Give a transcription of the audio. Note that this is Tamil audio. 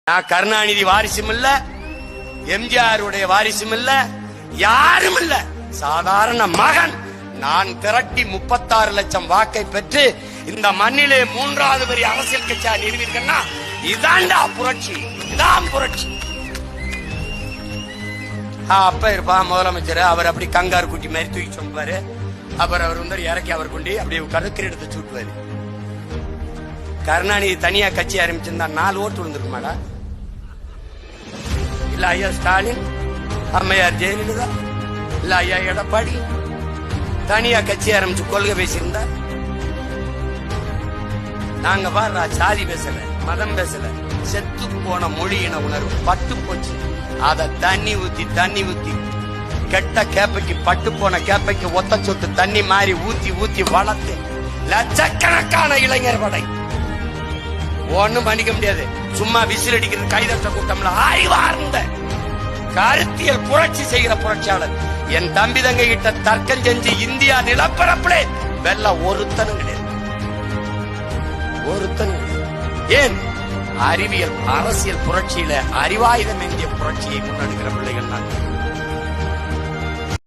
நான் கருணாநிதி வாரிசும் இல்ல, எம்ஜிஆர் உடைய வாரிசும் இல்ல, யாரும் இல்ல, சாதாரண மகன். நான் திரட்டி 36 லட்சம் வாக்கை பெற்று இந்த மண்ணிலே 3வது பெரிய அரசியல் கட்சியா நிறுவீர்கள்னா இதாண்டா புரட்சி, இதான் புரட்சி. அப்ப இருப்பா முதலமைச்சர், அவர் அப்படி கங்காரு குட்டி மாதிரி தூக்கி சொல்லுவாரு. அப்புறம் அவர் வந்து இறக்கி அவர் கொண்டு அப்படியே உட்கார்ந்து கிரீடத்தை சூட்டுவாரு. கருணாநிதி தனியா கட்சி ஆரம்பிச்சிருந்தா 4 ஓட்டு விழுந்திருக்குமாடா? இல்ல ஐயா ஸ்டாலின், அம்மையார் ஜெயலலிதா, இல்ல ஐயா எடப்பாடி தனியா கட்சி ஆரம்பிச்சு கொள்கை பேசியிருந்தா? நாங்க பாரு, சாதி பேசல, மதம் பேசல, செத்து போன மொழி இன உணர்வு பட்டு போச்சு. அத தண்ணி ஊத்தி கெட்ட கேப்பைக்கு, பட்டு போன கேப்பைக்கு ஒத்த சொத்து தண்ணி மாதிரி ஊத்தி வளர்த்து லட்சக்கணக்கான இளைஞர் படை. ஒண்ணும் பண்ணிக்க முடியாது. சும்மா விசில் அடிக்கிறது கைதட்ட கூட்டம்ல அறிவார்ந்த கருத்தியல் புரட்சி செய்கிற புரட்சியாளர். என் தம்பி தங்க கிட்ட தர்க்கம் செஞ்சு இந்தியா நிலப்பரப்பிலே வெல்ல ஒருத்தனும் கிடையாது, ஒருத்தனும் கிடையாது. ஏன்? அறிவியல் அரசியல் புரட்சியில அறிவாயுதம் எந்திய புரட்சியை கொண்டாடுகிற பிள்ளைகள் தான்.